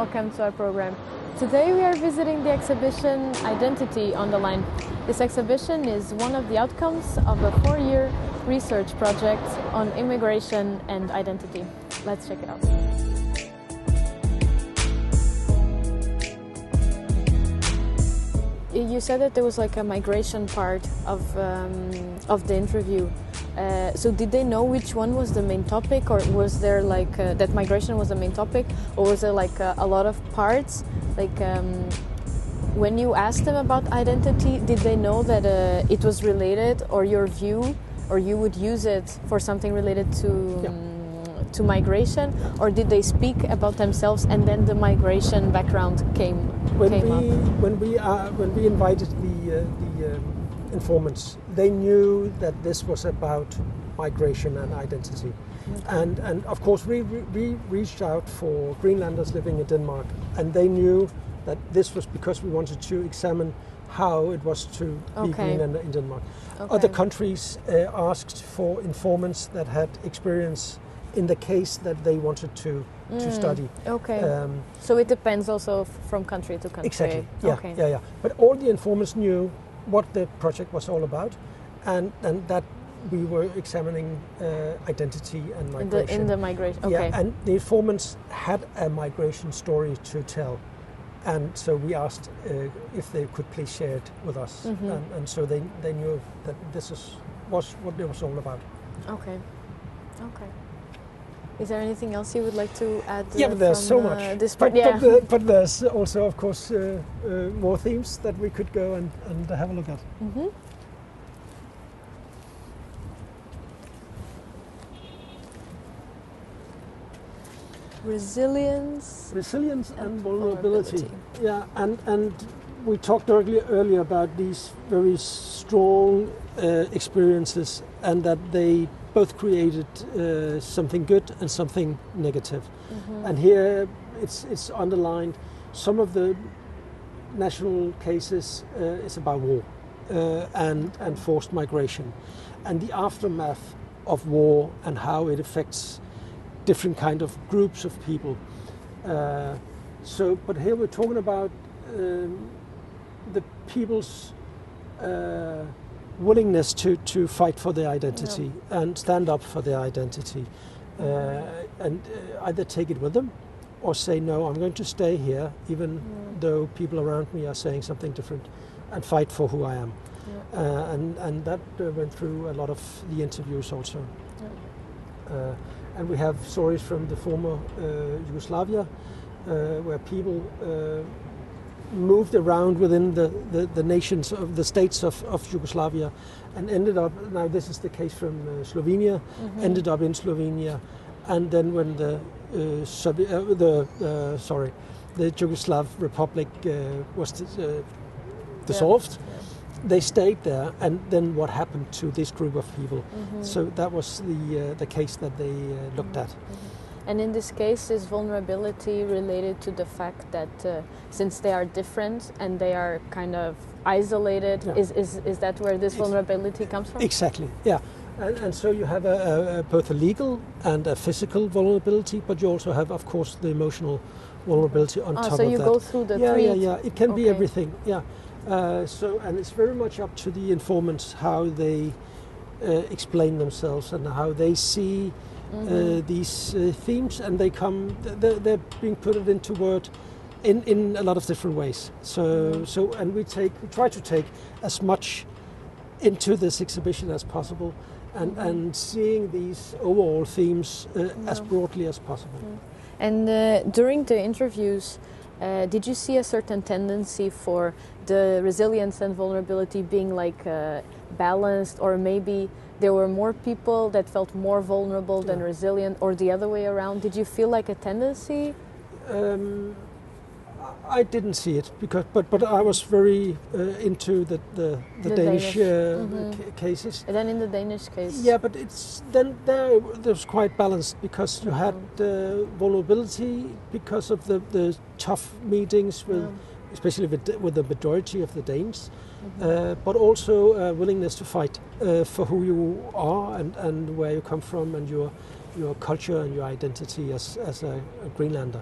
welcome to our program. Today we are visiting the exhibition Identity on the Line. This exhibition is one of the outcomes of a 4-year research project on immigration and identity. Let's check it out. You said that there was like a migration part of the interview. So did they know which one was the main topic, or was there like that migration was the main topic, or was there like a lot of parts? Like when you asked them about identity, did they know that it was related, or your view, or you would use it for something related to migration, or did they speak about themselves and then the migration background came up? When we invited the informants, they knew that this was about migration and identity. Okay. And of course we reached out for Greenlanders living in Denmark, and they knew that this was because we wanted to examine how it was to be Greenlander in Denmark. Okay. Other countries asked for informants that had experience in the case that they wanted to study. Okay. So it depends also from country to country. Exactly. Yeah. Okay. Yeah. But all the informants knew what the project was all about, and that we were examining identity and migration. In the migration. Okay. Yeah. And the informants had a migration story to tell, and so we asked if they could please share it with us, and so they knew that this was what it was all about. Okay. Is there anything else you would like to add? Yeah, but there's so much. But there's also, of course, more themes that we could go and have a look at. Mm-hmm. Resilience and vulnerability. Yeah, and we talked earlier about these very strong experiences, and that they both created something good and something negative. Mm-hmm. And here it's underlined. Some of the national cases is about war and forced migration, and the aftermath of war and how it affects different kind of groups of people. But here we're talking about the people's willingness to fight for their identity and stand up for their identity, and either take it with them or say, no, I'm going to stay here even though people around me are saying something different, and fight for who I am. And that went through a lot of the interviews also. And we have stories from the former Yugoslavia where people moved around within the nations of the states of Yugoslavia, and ended up, now this is the case from Slovenia, ended up in Slovenia, and then when the Yugoslav Republic was dissolved, they stayed there, and then what happened to this group of people? So that was the case that they looked at. And in this case, is vulnerability related to the fact that since they are different and they are kind of isolated, is that where this vulnerability comes from? Exactly, yeah. And so you have both a legal and a physical vulnerability, but you also have, of course, the emotional vulnerability on top of that. So you go through the three? Yeah. It can be everything, yeah. And it's very much up to the informants how they explain themselves and how they see these themes, and they're being put into word in a lot of different ways. And we try to take as much into this exhibition as possible, and seeing these overall themes as broadly as possible. And during the interviews, did you see a certain tendency for the resilience and vulnerability being like balanced, or maybe there were more people that felt more vulnerable than resilient, or the other way around? Did you feel like a tendency? I didn't see it but I was very into the Danish cases. And then in the Danish case, yeah, but it's then there was quite balanced, because you had vulnerability because of the tough meetings with, especially with the majority of the Danes, but also willingness to fight for who you are and where you come from, and your your culture and your identity as a Greenlander.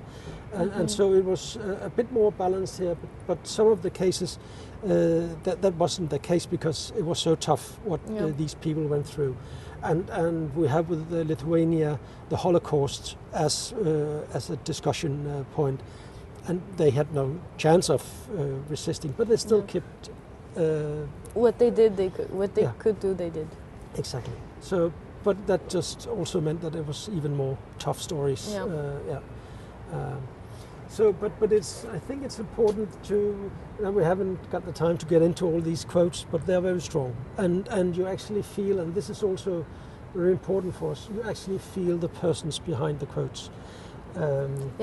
And so it was a bit more balanced here, but some of the cases that wasn't the case because it was so tough what these people went through. And we have with Lithuania the Holocaust as a discussion point, and they had no chance of resisting, but they still kept what they did. What they could do, they did. Exactly. So, but that just also meant that it was even more tough stories. So, but I think it's important to. We haven't got the time to get into all these quotes, but they're very strong, and you actually feel, and this is also very important for us. You actually feel the persons behind the quotes.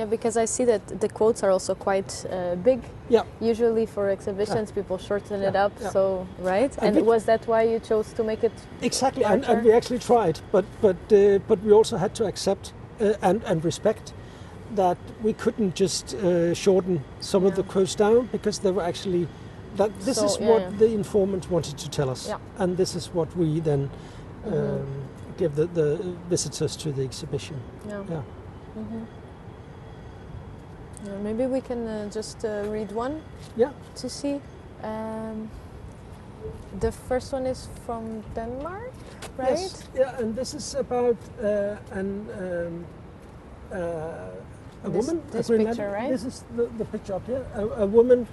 Because I see that the quotes are also quite big. Yeah. Usually for exhibitions, people shorten it up. Yeah. So right. And was that why you chose to make it? Exactly, and we actually tried, but we also had to accept and respect that we couldn't just shorten some of the quotes down because they were actually that this is what the informant wanted to tell us, and this is what we then give the visitors to the exhibition. Yeah. Maybe we can just read one to see. The first one is from Denmark, right? Yes, and this is about a woman. This picture, right? This is the picture up here. A woman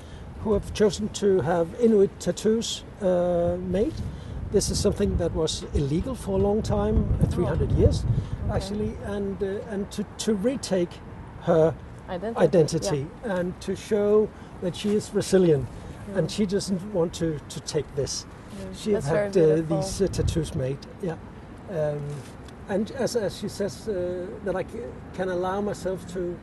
who have chosen to have Inuit tattoos made. This is something that was illegal for a long time, 300 years, actually, and to retake her identity and to show that she is resilient and she doesn't want to take this. She has had these tattoos made, and as she says, that I can allow myself to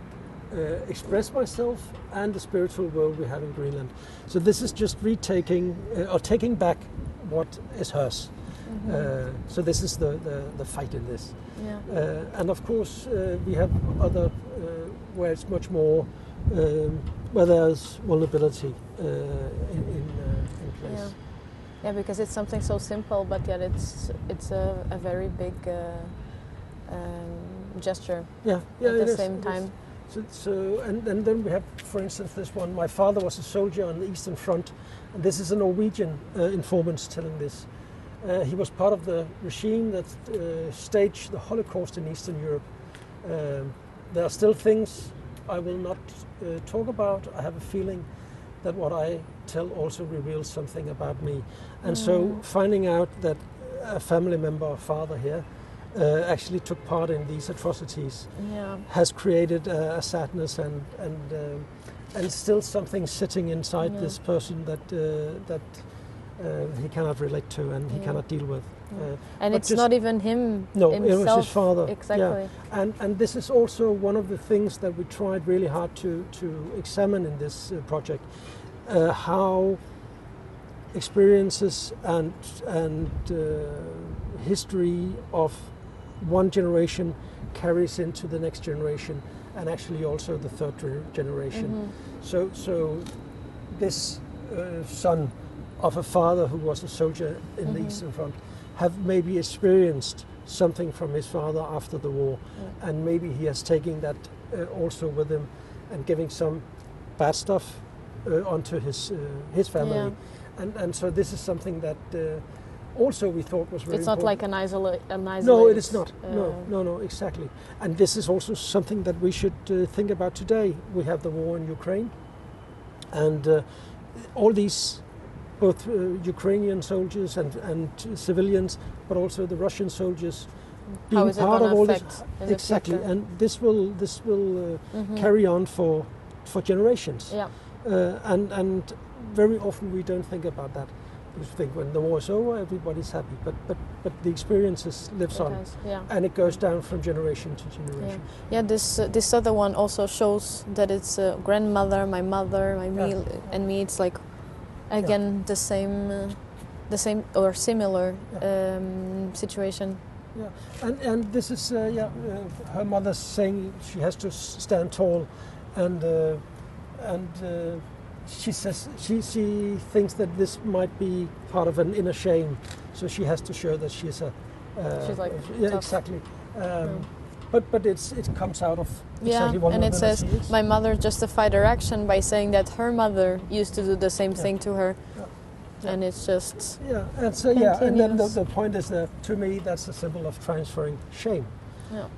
express myself and the spiritual world we have in Greenland. So this is just retaking or taking back what is hers. So this is the fight in this. And of course we have other where it's much more where there's vulnerability in place. Yeah, because it's something so simple, but yet it's a very big gesture. At the same time. So and then we have, for instance, this one. My father was a soldier on the Eastern Front, and this is a Norwegian informant telling this. He was part of the regime that staged the Holocaust in Eastern Europe. There are still things I will not talk about. I have a feeling that what I tell also reveals something about me. And so finding out that a family member or father here actually took part in these atrocities has created a sadness and still something sitting inside this person that he cannot relate to and he cannot deal with. And it's not even him himself. It was his father. Exactly. And this is also one of the things that we tried really hard to examine in this project, how experiences and history of one generation carries into the next generation and actually also the third generation. So this son of a father who was a soldier in the Eastern Front have maybe experienced something from his father after the war, and maybe he has taken that also with him and giving some bad stuff onto his family. And so this is something that also we thought was very It's not important. like an isolated... No, it is not. No, exactly. And this is also something that we should think about today. We have the war in Ukraine, and all these, both Ukrainian soldiers and civilians, but also the Russian soldiers, being part of all this. Exactly, and this will carry on for generations. And very often we don't think about that. We think when the war is over, everybody's happy, but the experiences lives on, and it goes down from generation to generation. This other one also shows that it's grandmother, my mother, and me. It's like again the same or similar situation. And this is her mother saying she has to stand tall, and she says she thinks that this might be part of an inner shame, so she has to show that she's a. She's like tough. Exactly. but it comes out of exactly what and it says is. my mother justified her action by saying that her mother used to do the same thing to her, and it's just and so and then the point is that to me that's a symbol of transferring shame.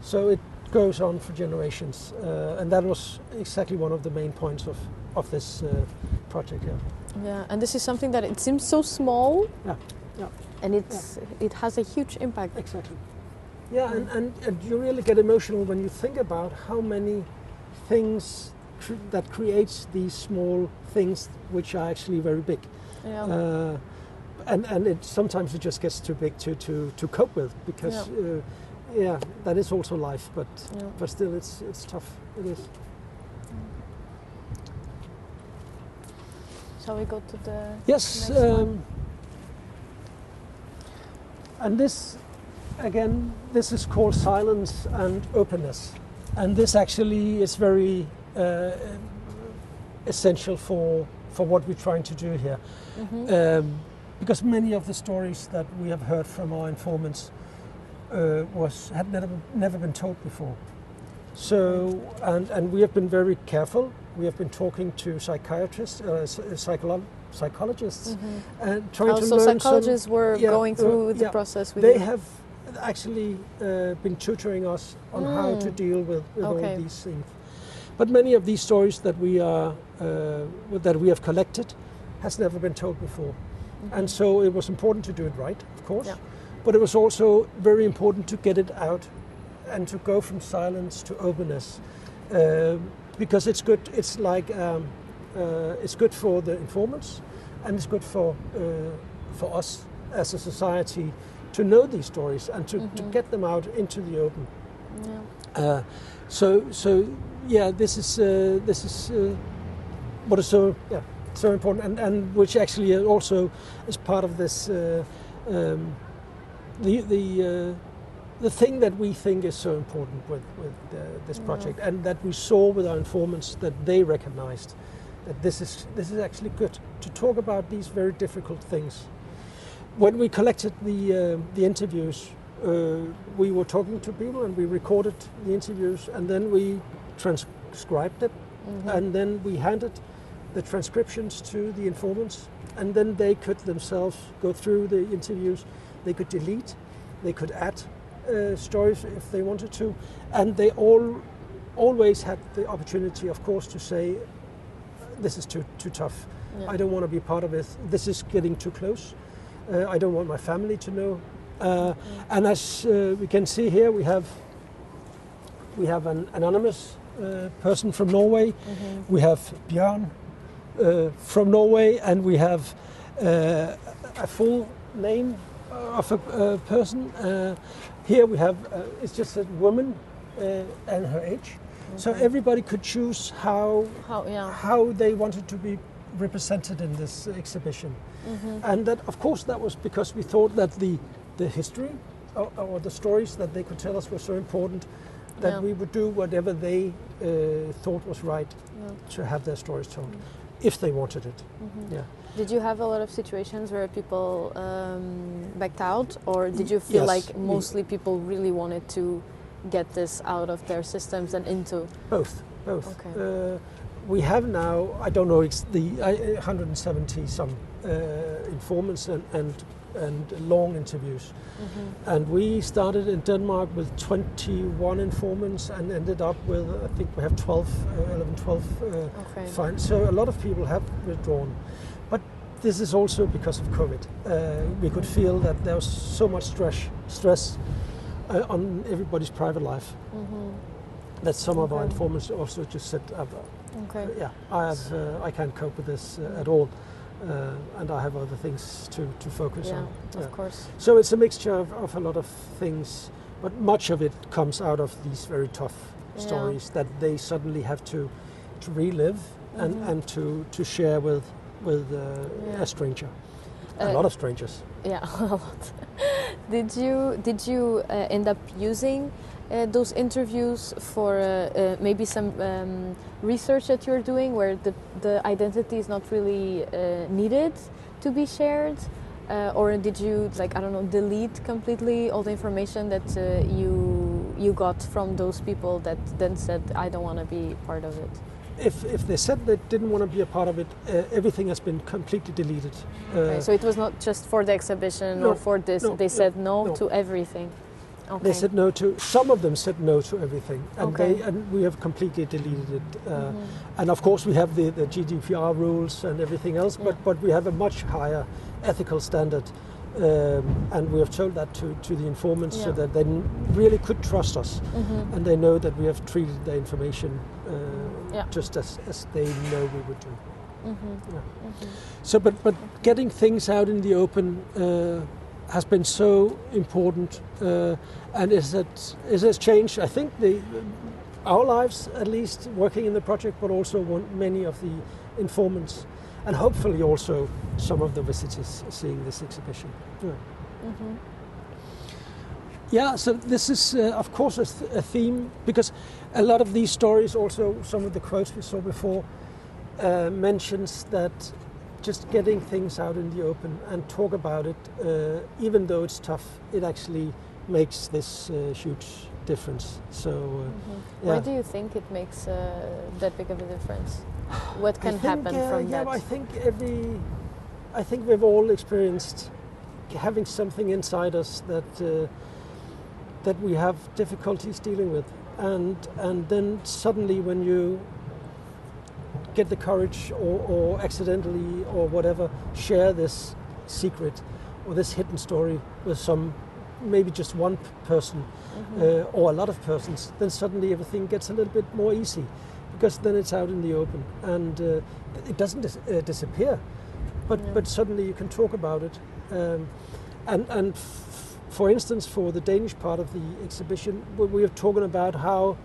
So it goes on for generations, and that was exactly one of the main points of this project here. Yeah, and this is something that it seems so small. Yeah. And it has a huge impact. Exactly. Yeah, and you really get emotional when you think about how many things that creates these small things which are actually very big. Yeah. And sometimes it just gets too big to cope with because that is also life, but still it's tough. It is. Shall we go to the next one? And this, again, this is called silence and openness. And this actually is very essential for what we're trying to do here. Because many of the stories that we have heard from our informants had never been told before. So, and we have been very careful. We have been talking to psychiatrists, psychologists, and trying to learn. Psychologists were going through the process with you. They have actually been tutoring us on how to deal with all these things. But many of these stories that we have collected has never been told before, and so it was important to do it right, of course. Yeah. But it was also very important to get it out and to go from silence to openness. Because it's good. It's like it's good for the informants, and it's good for us as a society to know these stories and to get them out into the open. Yeah. This is what is so important, and which actually also is part of this the thing that we think is so important with this project, and that we saw with our informants, that they recognized that this is actually good to talk about these very difficult things. When we collected the interviews, we were talking to people and we recorded the interviews, and then we transcribed it, and then we handed the transcriptions to the informants, and then they could themselves go through the interviews. They could delete, they could add stories if they wanted to, and they always had the opportunity, of course, to say, this is too tough. I don't want to be part of it. This is getting too close. I don't want my family to know. And as we can see here, we have an anonymous person from Norway. We have Bjørn from Norway, and we have a full name of a person. Here we have, it's just a woman and her age. So everybody could choose how they wanted to be represented in this exhibition. And that, of course, that was because we thought that the history or the stories that they could tell us were so important that we would do whatever they thought was right to have their stories told, if they wanted it. Did you have a lot of situations where people backed out, or did you feel like mostly people really wanted to get this out of their systems and into? Both. Okay. We have now, I don't know, it's the 170 some informants and long interviews. And we started in Denmark with 21 informants and ended up with, I think we have 12 finds. So a lot of people have withdrawn. But this is also because of COVID. We could feel that there was so much stress on everybody's private life that some of our informants also just said, I can't cope with this at all. And I have other things to focus on. Of course. So it's a mixture of a lot of things, but much of it comes out of these very tough stories that they suddenly have to relive and to share with a stranger. A lot of strangers. Yeah, a lot. Did you end up using those interviews for maybe some research that you're doing, where the identity is not really needed to be shared, or did you delete completely all the information that you got from those people that then said, I don't want to be part of it? If they said they didn't want to be a part of it, everything has been completely deleted. Okay, so it was not just for the exhibition or for this. They said no to everything. Okay. They said no to. Some of them said no to everything, and we have completely deleted it. And of course, we have the GDPR rules and everything else, but we have a much higher ethical standard, and we have told that to the informants so that they really could trust us, and they know that we have treated the information just as they know we would do. So, but getting things out in the open has been so important, and it has changed, I think, our lives, at least, working in the project, but also many of the informants, and hopefully also some of the visitors seeing this exhibition. So this is, of course, a theme, because a lot of these stories, also some of the quotes we saw before, mentions that just getting things out in the open and talk about it, even though it's tough, it actually makes this huge difference. So, why do you think it makes that big of a difference? What can happen from that? I think we've all experienced having something inside us that we have difficulties dealing with, and then suddenly when you get the courage or accidentally or whatever share this secret or this hidden story with maybe just one person or a lot of persons, then suddenly everything gets a little bit more easy, because then it's out in the open, and it doesn't disappear, but suddenly you can talk about it, and for instance, for the Danish part of the exhibition, we are talking about how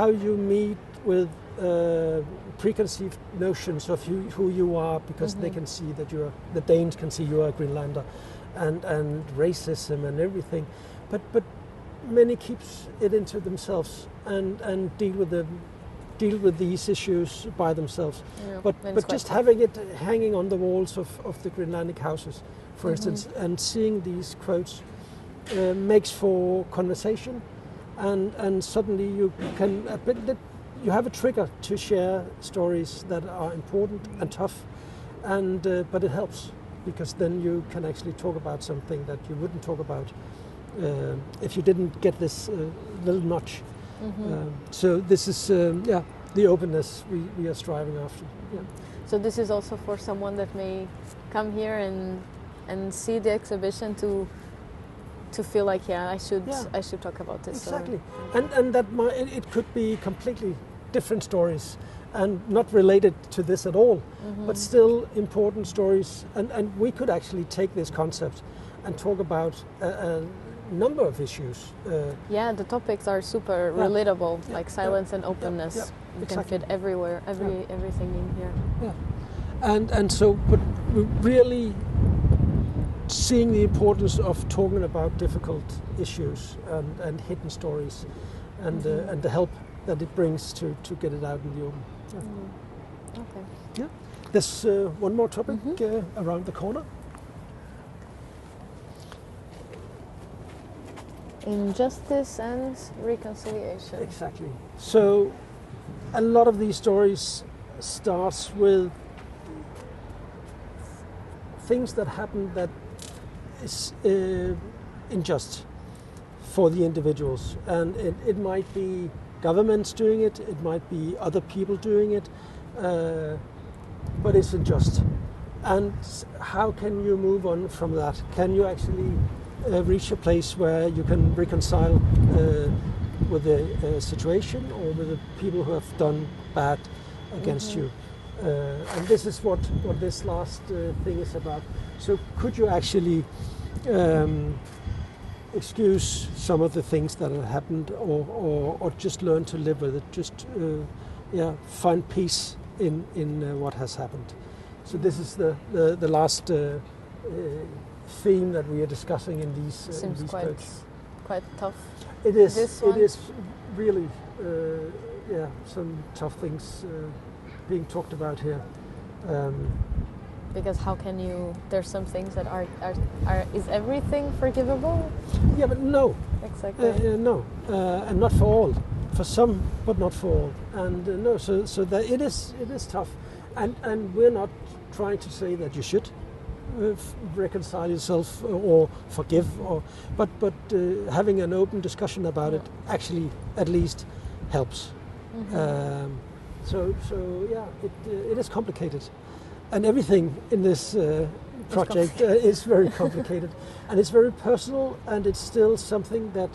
you meet with preconceived notions of who you are, because they can see that the Danes can see you are a Greenlander, and racism and everything, but many keeps it into themselves and deal with these issues by themselves. But just having it hanging on the walls of the Greenlandic houses, for instance, and seeing these quotes makes for conversation, and suddenly you can you have a trigger to share stories that are important and tough, and but it helps, because then you can actually talk about something that you wouldn't talk about if you didn't get this little notch. So this is the openness we are striving after. So this is also for someone that may come here and see the exhibition to feel like I should talk about this. Exactly, and that it could be completely different stories and not related to this at all, but still important stories, and we could actually take this concept and talk about a number of issues. The topics are super relatable, like silence and openness. You can fit everywhere, everything in here. And so, but really seeing the importance of talking about difficult issues and hidden stories, and the help that it brings to get it out in the open. Okay. Yeah. There's one more topic around the corner. Injustice and reconciliation. Exactly. So a lot of these stories starts with things that happen that is unjust for the individuals, and it might be governments doing it, it might be other people doing it, but it's unjust. And how can you move on from that? Can you actually reach a place where you can reconcile with the situation or with the people who have done bad against you? And this is what this last thing is about. So could you actually excuse some of the things that have happened, or just learn to live with it, just find peace in what has happened? So this is the last theme that we are discussing in these Seems in these quotes. Quite tough. It is. It is really some tough things being talked about here. Because how can you? There's some things that are is everything forgivable? Yeah, but no. Exactly. No, and not for all. For some, but not for all. And no, so that it is tough, and we're not trying to say that you should reconcile yourself or forgive, but having an open discussion about it actually at least helps. Mm-hmm. So yeah, it is complicated, and everything in this project is very complicated, and it's very personal, and it's still something that,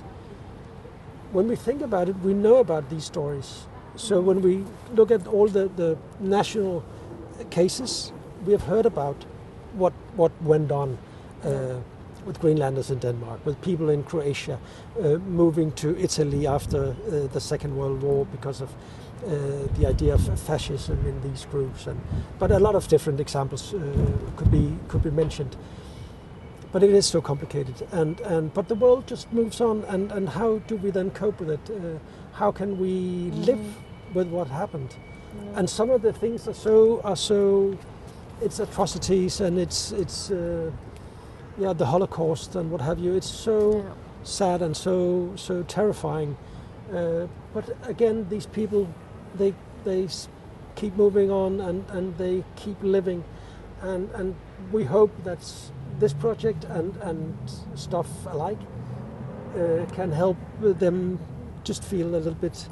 when we think about it, we know about these stories. So when we look at all the national cases, we have heard about what went on with Greenlanders in Denmark, with people in Croatia moving to Italy after the Second World War because of the idea of fascism in these groups, but a lot of different examples could be mentioned. But it is so complicated, but the world just moves on, and how do we then cope with it? How can we live with what happened? And some of the things are so it's atrocities, and it's the Holocaust and what have you. It's so sad and so terrifying. But again, these people, they keep moving on, and they keep living, and we hope that this project and stuff alike can help them just feel a little bit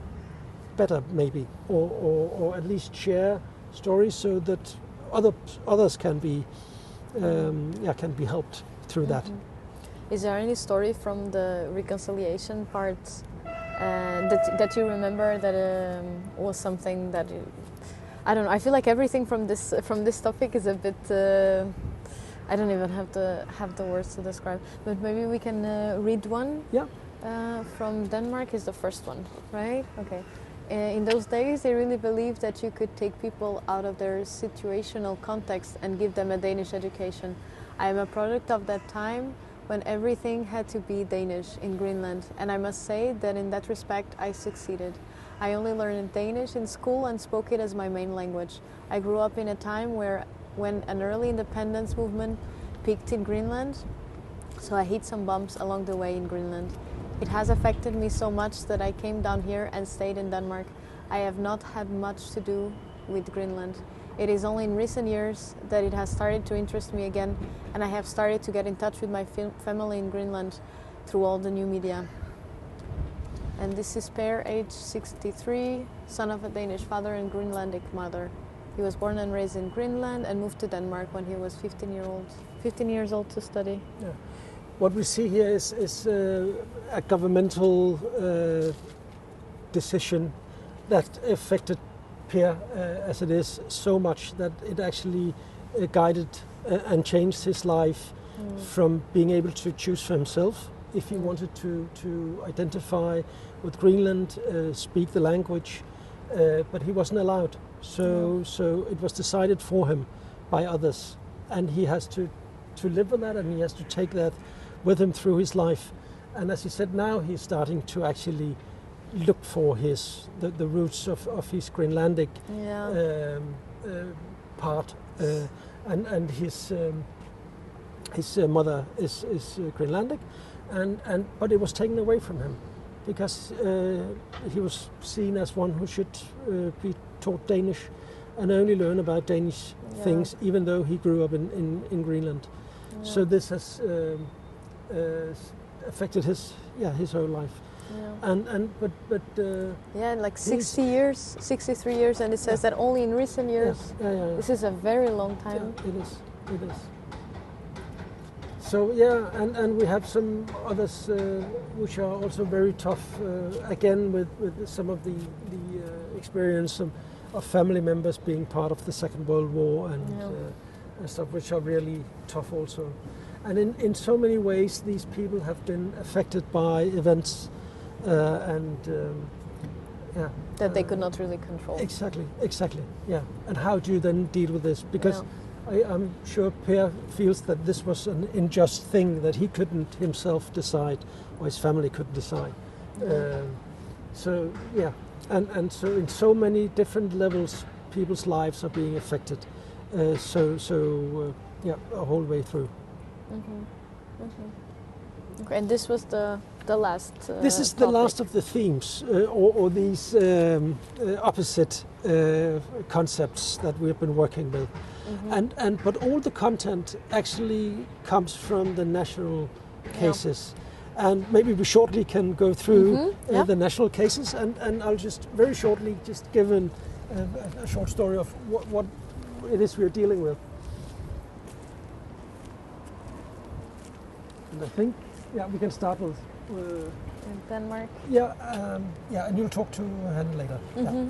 better, maybe, or at least share stories so that others can be helped through that. Is there any story from the reconciliation part that you remember that was something that I don't know? I feel like everything from this topic is a bit. I don't even have the words to describe. But maybe we can read one. Yeah. From Denmark is the first one, right? Okay. In those days, they really believed that you could take people out of their situational context and give them a Danish education. I am a product of that time when everything had to be Danish in Greenland, and I must say that in that respect I succeeded. I only learned Danish in school and spoke it as my main language. I grew up in a time when an early independence movement peaked in Greenland, so I hit some bumps along the way in Greenland. It has affected me so much that I came down here and stayed in Denmark. I have not had much to do with Greenland. It is only in recent years that it has started to interest me again, and I have started to get in touch with my family in Greenland through all the new media. And this is Per, age 63, son of a Danish father and Greenlandic mother. He was born and raised in Greenland and moved to Denmark when he was 15 years old to study. Yeah. What we see here is a governmental decision that affected Per as it is so much that it actually guided and changed his life from being able to choose for himself if he wanted to identify with Greenland, speak the language, but he wasn't allowed. So it was decided for him by others, and he has to live with that, and he has to take that with him through his life. And as he said, now he's starting to actually look for the roots of his Greenlandic part, and his mother is Greenlandic, but it was taken away from him because he was seen as one who should be taught Danish and only learn about Danish things, even though he grew up in Greenland. Yeah. So this has affected his whole life. Yeah. But like 63 years, and it says that only in recent years. Yeah. This is a very long time. Yeah, it is. So and we have some others which are also very tough. Again, with some of the experience of family members being part of the Second World War and stuff, which are really tough also. And in so many ways, these people have been affected by events that they could not really control. Exactly. Yeah. And how do you then deal with this? Because I'm sure Per feels that this was an unjust thing that he couldn't himself decide, or his family couldn't decide. And so in so many different levels, people's lives are being affected A whole way through. Okay, and this was the last. This is the last of the themes, or these opposite concepts that we have been working with, but all the content actually comes from the national cases. And maybe we shortly can go through the national cases, and I'll just very shortly just give a short story of what it is we're dealing with. And I think, we can start with... in Denmark? And you'll talk to Hanne later.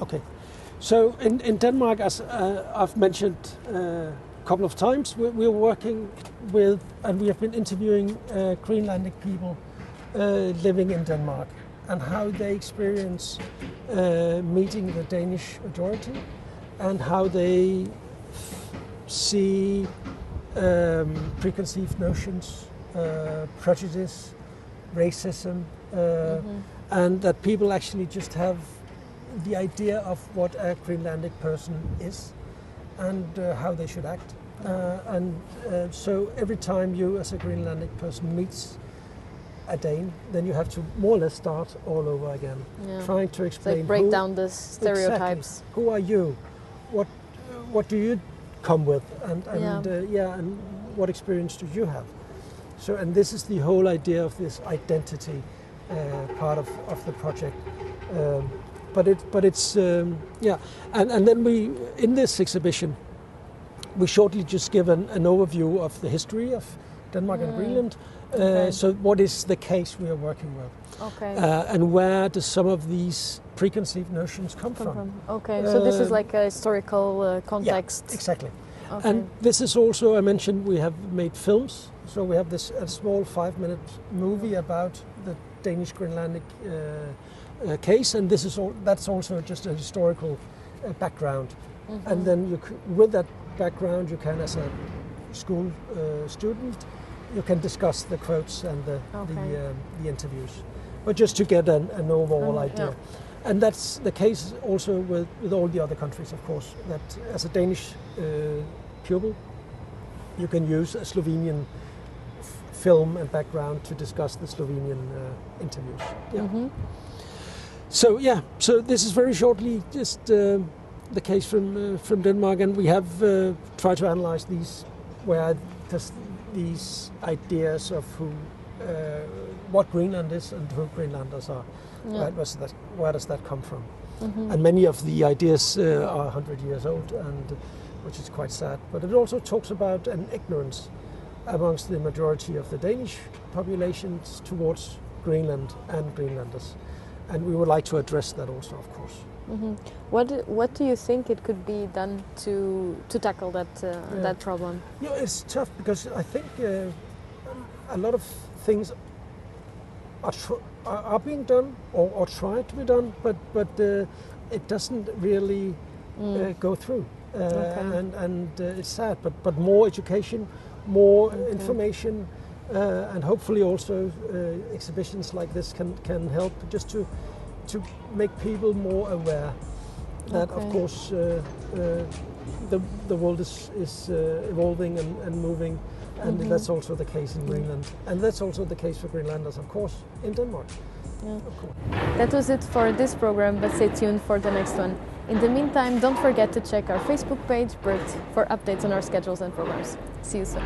Okay. So in Denmark, as I've mentioned a couple of times, we're working with, and we have been interviewing Greenlandic people living in Denmark and how they experience meeting the Danish majority and how they see preconceived notions, prejudice, racism, and that people actually just have the idea of what a Greenlandic person is and how they should act. So every time you as a Greenlandic person meets a Dane, then you have to more or less start all over again, trying to explain. Like break down the stereotypes. Exactly. Who are you? What do you come with? And what experience do you have? So, and this is the whole idea of this identity part of the project. And then we, in this exhibition, we shortly just give an overview of the history of Denmark and Greenland. So what is the case we are working with? Okay. And where do some of these preconceived notions come from? Okay, so this is like a historical context. Yeah, exactly. Okay. And this is also, I mentioned, we have made films. So we have this a small 5-minute movie about the Danish Greenlandic case, and that's also just a historical background. And then with that background, you can, as a school student, you can discuss the quotes and the interviews, but just to get an overall idea. And that's the case also with all the other countries, of course, that as a Danish pupil, you can use a Slovenian film and background to discuss the Slovenian interviews. So this is very shortly just the case from Denmark, and we have tried to analyze these ideas of what Greenland is and who Greenlanders are. Where does that come from? And many of the ideas are 100 years old, and which is quite sad. But it also talks about an ignorance amongst the majority of the Danish populations towards Greenland and Greenlanders. And we would like to address that also, of course. What do you think it could be done to tackle that problem? It's tough because I think a lot of things are being done or try to be done, but it doesn't really go through. And it's sad, but more education, more information, and hopefully also exhibitions like this can help just to make people more aware that of course the world is evolving and moving, and that's also the case in Greenland, and that's also the case for Greenlanders, of course, in Denmark. Of course. That was it for this program, but stay tuned for the next one. In the meantime, don't forget to check our Facebook page, BURT, for updates on our schedules and programs. See you soon.